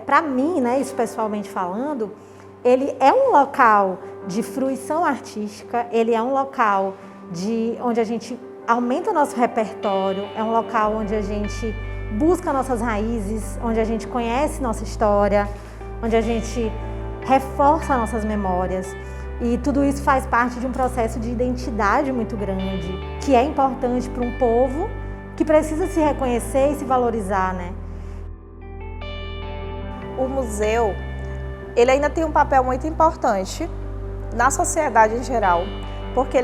para mim, né, isso pessoalmente falando, ele é um local de fruição artística, ele é um local onde a gente aumenta o nosso repertório, é um local onde a gente busca nossas raízes, onde a gente conhece nossa história, onde a gente reforça nossas memórias. E tudo isso faz parte de um processo de identidade muito grande, que é importante para um povo que precisa se reconhecer e se valorizar, né? O museu, ele ainda tem um papel muito importante na sociedade em geral, porque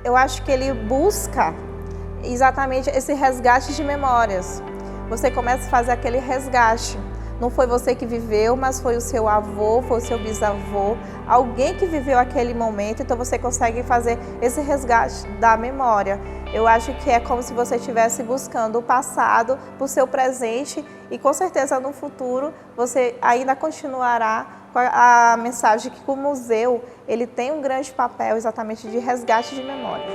eu acho que ele busca exatamente esse resgate de memórias. Você começa a fazer aquele resgate. Não foi você que viveu, mas foi o seu avô, foi o seu bisavô, alguém que viveu aquele momento, então você consegue fazer esse resgate da memória. Eu acho que é como se você estivesse buscando o passado para o seu presente e com certeza no futuro você ainda continuará com a mensagem que o museu ele tem um grande papel exatamente de resgate de memória.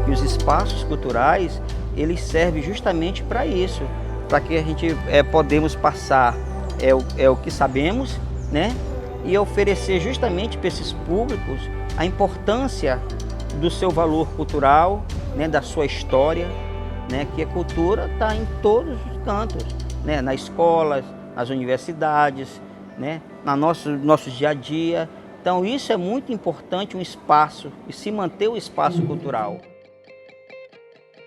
E os espaços culturais, eles servem justamente para isso, para que a gente podemos passar o que sabemos, né? E oferecer justamente para esses públicos a importância do seu valor cultural, né? Da sua história, né? Que a cultura está em todos os cantos, né? Nas escolas, nas universidades, né? No nosso dia a dia. Então isso é muito importante, um espaço, e se manter o espaço cultural.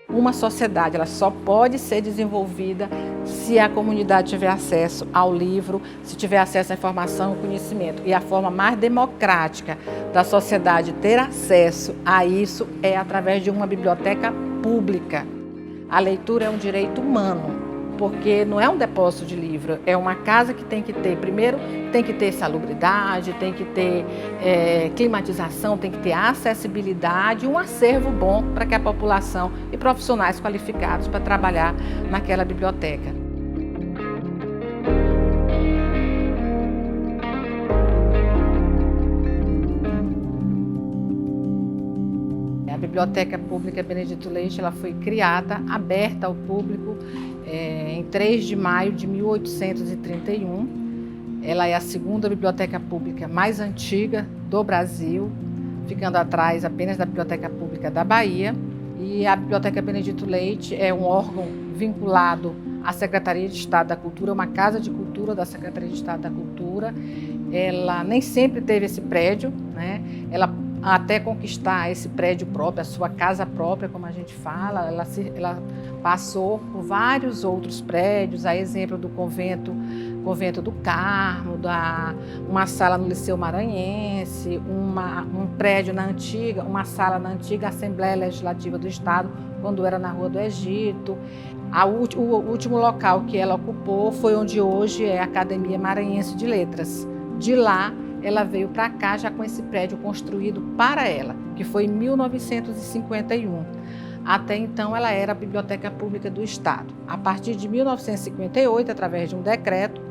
Uma sociedade ela só pode ser desenvolvida se a comunidade tiver acesso ao livro, se tiver acesso à informação e conhecimento. E a forma mais democrática da sociedade ter acesso a isso é através de uma biblioteca pública. A leitura é um direito humano, porque não é um depósito de livro, é uma casa que tem que ter, primeiro, tem que ter salubridade, tem que ter climatização, tem que ter acessibilidade, um acervo bom para que a população e profissionais qualificados para trabalhar naquela biblioteca. A Biblioteca Pública Benedito Leite ela foi criada, aberta ao público em 3 de maio de 1831. Ela é a segunda biblioteca pública mais antiga do Brasil, ficando atrás apenas da Biblioteca Pública da Bahia. E a Biblioteca Benedito Leite é um órgão vinculado à Secretaria de Estado da Cultura, uma casa de cultura da Secretaria de Estado da Cultura. Ela nem sempre teve esse prédio, né? Ela até conquistar esse prédio próprio, a sua casa própria, como a gente fala, ela passou por vários outros prédios, a exemplo do Convento do Carmo, uma sala no Liceu Maranhense, um prédio uma sala na antiga Assembleia Legislativa do Estado, quando era na Rua do Egito. O último local que ela ocupou foi onde hoje é a Academia Maranhense de Letras. De lá, ela veio para cá já com esse prédio construído para ela, que foi em 1951. Até então, ela era a Biblioteca Pública do Estado. A partir de 1958, através de um decreto,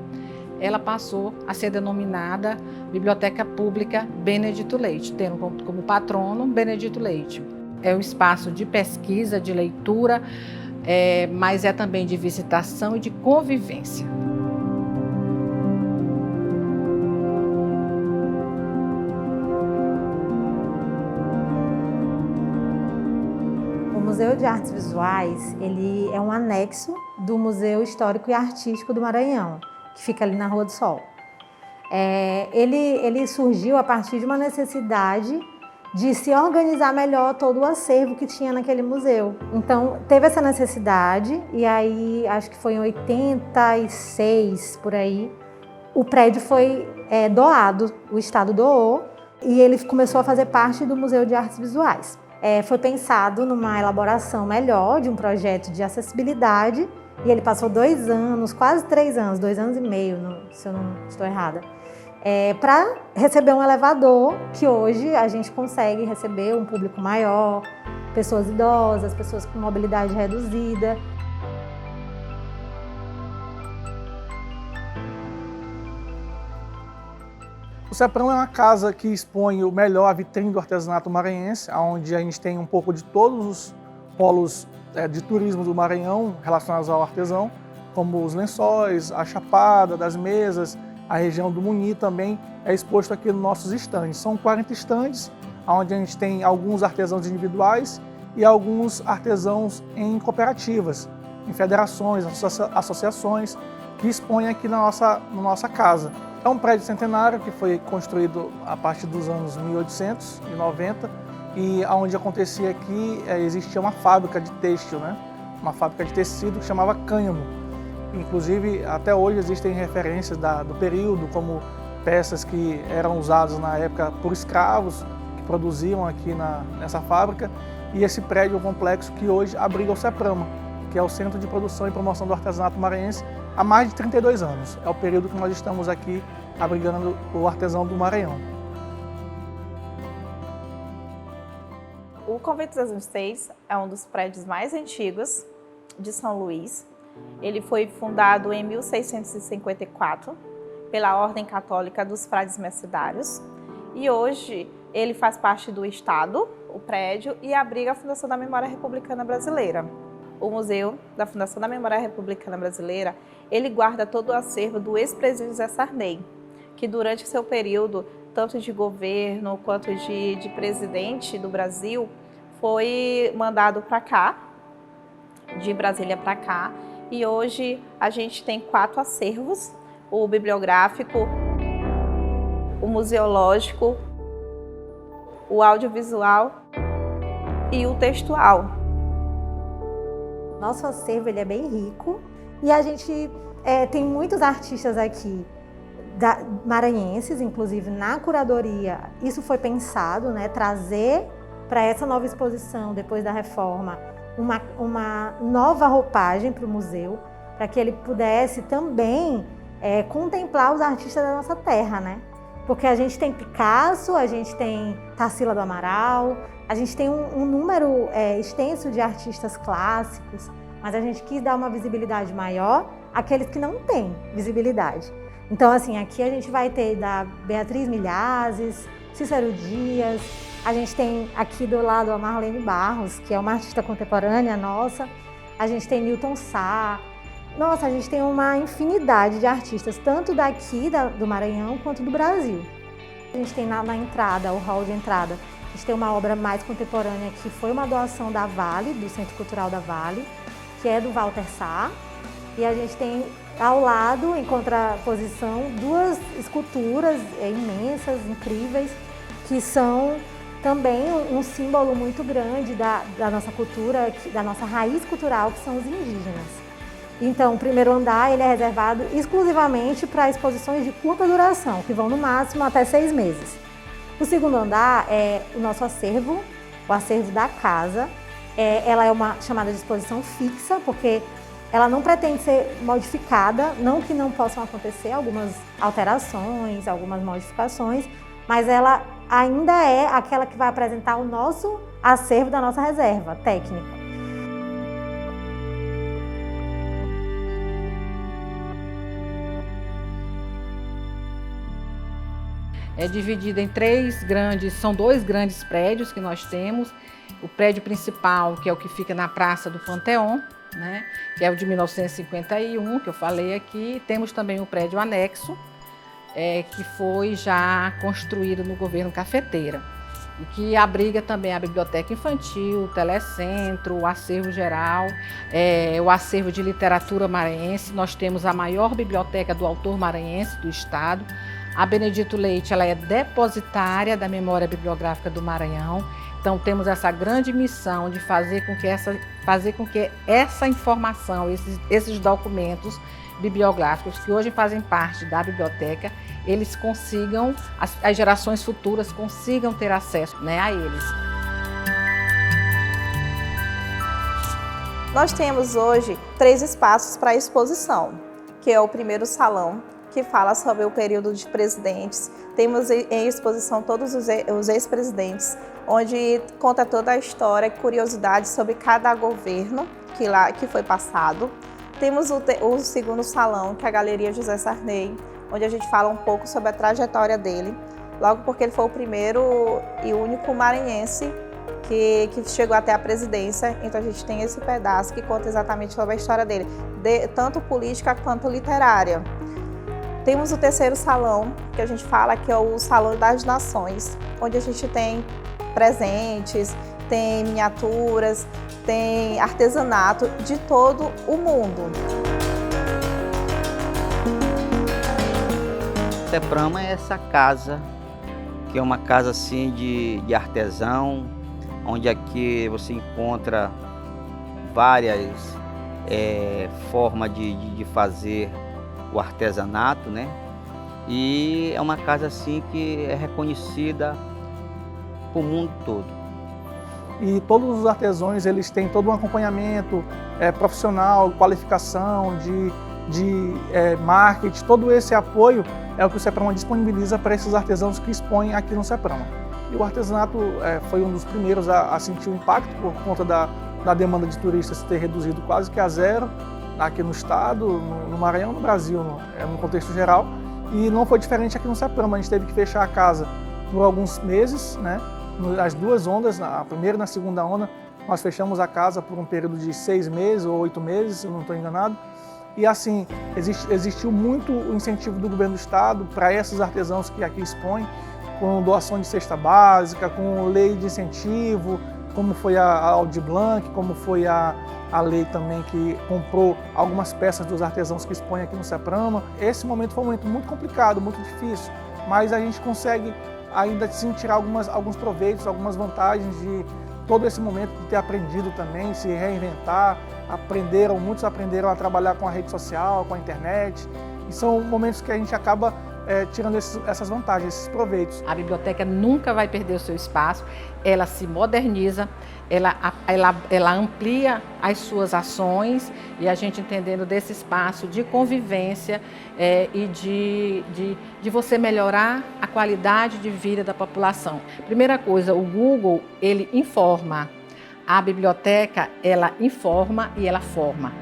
ela passou a ser denominada Biblioteca Pública Benedito Leite, tendo como patrono Benedito Leite. É um espaço de pesquisa, de leitura, mas é também de visitação e de convivência. O Museu de Artes Visuais, ele é um anexo do Museu Histórico e Artístico do Maranhão, que fica ali na Rua do Sol. Ele surgiu a partir de uma necessidade de se organizar melhor todo o acervo que tinha naquele museu. Então, teve essa necessidade, e aí, acho que foi em 86, por aí, o prédio foi doado, o Estado doou, e ele começou a fazer parte do Museu de Artes Visuais. Foi pensado numa elaboração melhor de um projeto de acessibilidade, e ele passou 2 anos, quase 3 anos, 2 anos e meio, se eu não estou errada, para receber um elevador, que hoje a gente consegue receber um público maior, pessoas idosas, pessoas com mobilidade reduzida. O Ceprão é uma casa que expõe o melhor, a vitrine do artesanato maranhense, onde a gente tem um pouco de todos os polos de turismo do Maranhão relacionados ao artesão. como os lençóis, a chapada das mesas, a região do Muni também é exposto aqui nos nossos estandes. São 40 estandes, onde a gente tem alguns artesãos individuais e alguns artesãos em cooperativas, em federações, associações, que expõem aqui na nossa casa. É um prédio centenário que foi construído a partir dos anos 1890 e onde acontecia aqui, existia uma fábrica de têxtil, né? Uma fábrica de tecido que chamava Cânhamo. Inclusive, até hoje existem referências do período, como peças que eram usadas na época por escravos, que produziam aqui nessa fábrica, e esse prédio, o complexo que hoje abriga o CEPRAMA, que é o Centro de Produção e Promoção do Artesanato Maranhense, há mais de 32 anos. É o período que nós estamos aqui abrigando o artesão do Maranhão. O Convento das Mercês é um dos prédios mais antigos de São Luís. Ele foi fundado em 1654 pela Ordem Católica dos Frades Mercedários e hoje ele faz parte do Estado, o prédio, e abriga a Fundação da Memória Republicana Brasileira. O Museu da Fundação da Memória Republicana Brasileira, ele guarda todo o acervo do ex-presidente José Sarney, que durante seu período, tanto de governo quanto de presidente do Brasil, foi mandado para cá, de Brasília para cá, e hoje a gente tem 4 acervos, o bibliográfico, o museológico, o audiovisual e o textual. Nosso acervo ele é bem rico e a gente tem muitos artistas aqui maranhenses, inclusive na curadoria. Isso foi pensado, né, trazer para essa nova exposição, depois da reforma, uma nova roupagem para o museu, para que ele pudesse também contemplar os artistas da nossa terra, né? Porque a gente tem Picasso, a gente tem Tarsila do Amaral, a gente tem um número extenso de artistas clássicos, mas a gente quis dar uma visibilidade maior àqueles que não têm visibilidade. Então, assim, aqui a gente vai ter da Beatriz Milhazes, Cícero Dias, a gente tem aqui do lado a Marlene Barros, que é uma artista contemporânea nossa, a gente tem Newton Sá. Nossa, a gente tem uma infinidade de artistas, tanto daqui do Maranhão quanto do Brasil. A gente tem na entrada, o hall de entrada, a gente tem uma obra mais contemporânea que foi uma doação da Vale, do Centro Cultural da Vale, que é do Walter Sá. E a gente tem ao lado, em contraposição, 2 esculturas imensas, incríveis, que são também um símbolo muito grande da nossa cultura, da nossa raiz cultural, que são os indígenas. Então, o primeiro andar ele é reservado exclusivamente para exposições de curta duração, que vão no máximo até 6 meses. O segundo andar é o nosso acervo, o acervo da casa. Ela é uma chamada de exposição fixa, porque ela não pretende ser modificada, não que não possam acontecer algumas alterações, algumas modificações, mas ela ainda é aquela que vai apresentar o nosso acervo da nossa reserva técnica. É dividida em são 2 grandes prédios que nós temos. O prédio principal, que é o que fica na Praça do Panteão, né, que é o de 1951, que eu falei aqui. Temos também o prédio anexo, que foi já construído no governo Cafeteira, e que abriga também a biblioteca infantil, o telecentro, o acervo geral, o acervo de literatura maranhense. Nós temos a maior biblioteca do autor maranhense do estado. A Benedito Leite ela é depositária da memória bibliográfica do Maranhão. Então temos essa grande missão de fazer com que essa informação, esses documentos bibliográficos que hoje fazem parte da biblioteca, eles consigam, as gerações futuras consigam ter acesso, né, a eles. Nós temos hoje 3 espaços para exposição, que é o primeiro salão, que fala sobre o período de presidentes. Temos em exposição todos os ex-presidentes, onde conta toda a história e curiosidade sobre cada governo que foi passado. Temos o segundo salão, que é a Galeria José Sarney, onde a gente fala um pouco sobre a trajetória dele, logo porque ele foi o primeiro e único maranhense que chegou até a presidência. Então a gente tem esse pedaço que conta exatamente sobre a história dele, tanto política quanto literária. Temos o terceiro salão, que a gente fala que é o Salão das Nações, onde a gente tem presentes, tem miniaturas, tem artesanato de todo o mundo. Seprama é essa casa, que é uma casa assim de artesão, onde aqui você encontra várias formas de fazer o artesanato, né? E é uma casa assim que é reconhecida para o mundo todo. E todos os artesãos, eles têm todo um acompanhamento profissional, qualificação, de marketing, todo esse apoio é o que o Seprama disponibiliza para esses artesãos que expõem aqui no Seprama. E o artesanato foi um dos primeiros a sentir o impacto por conta da demanda de turistas ter reduzido quase que a zero aqui no estado, no Maranhão, no Brasil, no contexto geral. E não foi diferente aqui no Seprama, a gente teve que fechar a casa por alguns meses, né? As duas ondas, a primeira e na segunda onda, nós fechamos a casa por um período de 6 meses ou 8 meses, se eu não estou enganado. E assim, existiu muito o incentivo do governo do estado para esses artesãos que aqui expõem, com doação de cesta básica, com lei de incentivo, como foi a Aldir Blanc, como foi a lei também que comprou algumas peças dos artesãos que expõem aqui no Seprama. Esse momento foi um momento muito complicado, muito difícil, mas a gente consegue ainda sim tirar alguns proveitos, algumas vantagens de todo esse momento de ter aprendido também, se reinventar, muitos aprenderam a trabalhar com a rede social, com a internet, e são momentos que a gente acaba tirando essas vantagens, esses proveitos. A biblioteca nunca vai perder o seu espaço, ela se moderniza, ela amplia as suas ações e a gente entendendo desse espaço de convivência e de você melhorar a qualidade de vida da população. Primeira coisa, o Google, ele informa, a biblioteca, ela informa e ela forma.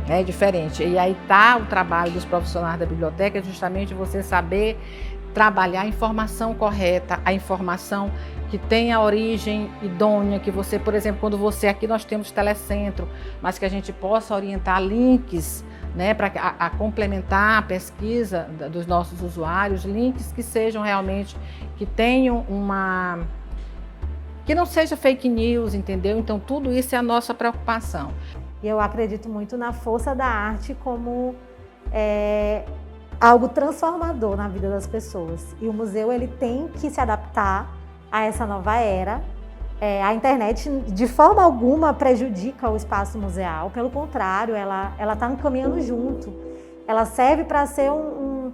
É diferente. E aí está o trabalho dos profissionais da biblioteca, justamente você saber trabalhar a informação correta, a informação que tem a origem idônea, que você, por exemplo, quando você, aqui nós temos telecentro, mas que a gente possa orientar links, né, para complementar a pesquisa dos nossos usuários, links que sejam realmente, que tenham que não seja fake news, entendeu? Então tudo isso é a nossa preocupação. E eu acredito muito na força da arte como algo transformador na vida das pessoas. E o museu ele tem que se adaptar a essa nova era. A internet, de forma alguma, prejudica o espaço museal. Pelo contrário, ela está caminhando junto. Ela serve para ser um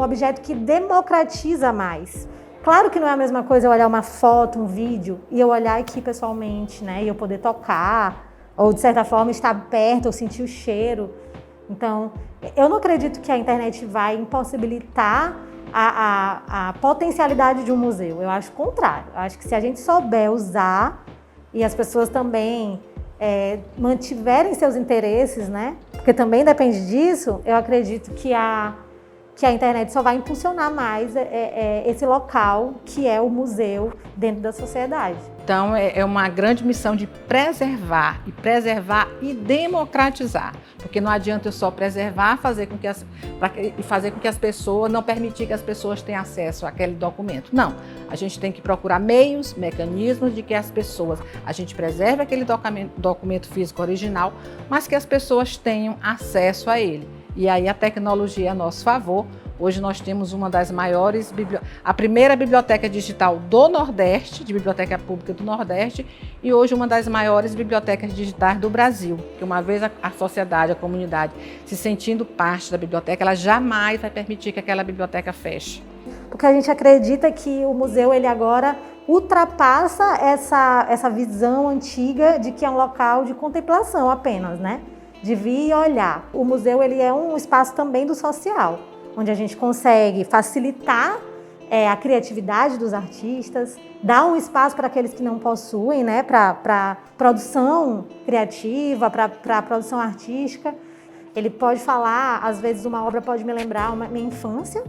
objeto que democratiza mais. Claro que não é a mesma coisa eu olhar uma foto, um vídeo, e eu olhar aqui pessoalmente, né? E eu poder tocar, ou de certa forma estar perto, ou sentir o cheiro. Então, eu não acredito que a internet vai impossibilitar a potencialidade de um museu. Eu acho o contrário. Eu acho que se a gente souber usar e as pessoas também mantiverem seus interesses, né? Porque também depende disso, eu acredito que a internet só vai impulsionar mais esse local que é o museu dentro da sociedade. Então, é uma grande missão de preservar e democratizar. Porque não adianta eu só preservar, fazer com que as pessoas, não permitir que as pessoas tenham acesso àquele documento. Não, a gente tem que procurar meios, mecanismos de que a gente preserve aquele documento físico original, mas que as pessoas tenham acesso a ele. E aí a tecnologia é a nosso favor. Hoje nós temos uma das maiores, a primeira biblioteca digital do Nordeste, de biblioteca pública do Nordeste, e hoje uma das maiores bibliotecas digitais do Brasil. Que uma vez a sociedade, a comunidade, se sentindo parte da biblioteca, ela jamais vai permitir que aquela biblioteca feche. Porque a gente acredita que o museu ele agora ultrapassa essa visão antiga de que é um local de contemplação apenas, né? De vir e olhar. O museu ele é um espaço também do social, onde a gente consegue facilitar a criatividade dos artistas, dar um espaço para aqueles que não possuem, né, para produção criativa, para produção artística. Ele pode falar, às vezes uma obra pode me lembrar minha infância,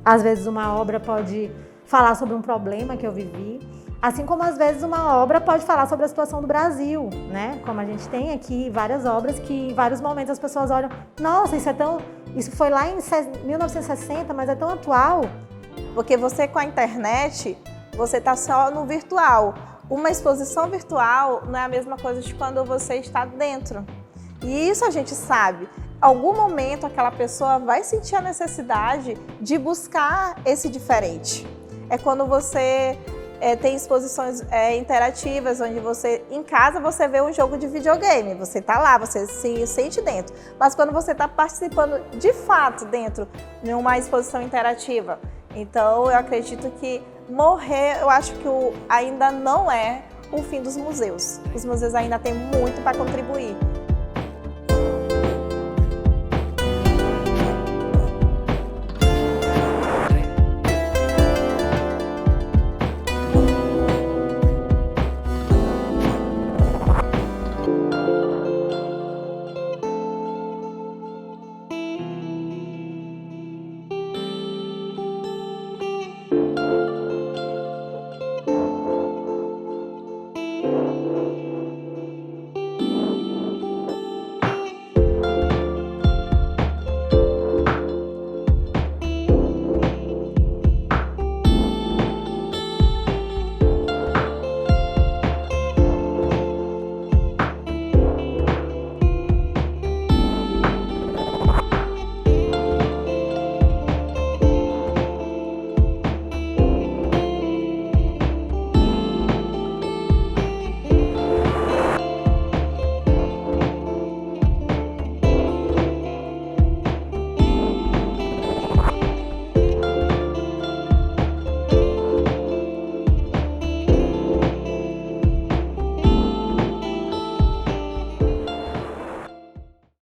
às vezes uma obra pode falar sobre um problema que eu vivi. Assim como às vezes uma obra pode falar sobre a situação do Brasil, né? Como a gente tem aqui várias obras que em vários momentos as pessoas olham, nossa, isso foi lá em 1960, mas é tão atual. Porque você com a internet, você está só no virtual. Uma exposição virtual não é a mesma coisa de quando você está dentro. E isso a gente sabe. Algum momento aquela pessoa vai sentir a necessidade de buscar esse diferente. É quando você tem exposições interativas, onde você, em casa, você vê um jogo de videogame. Você está lá, você se sente dentro. Mas quando você está participando de fato dentro de uma exposição interativa, então eu acredito que morrer, eu acho que ainda não é o fim dos museus. Os museus ainda têm muito para contribuir.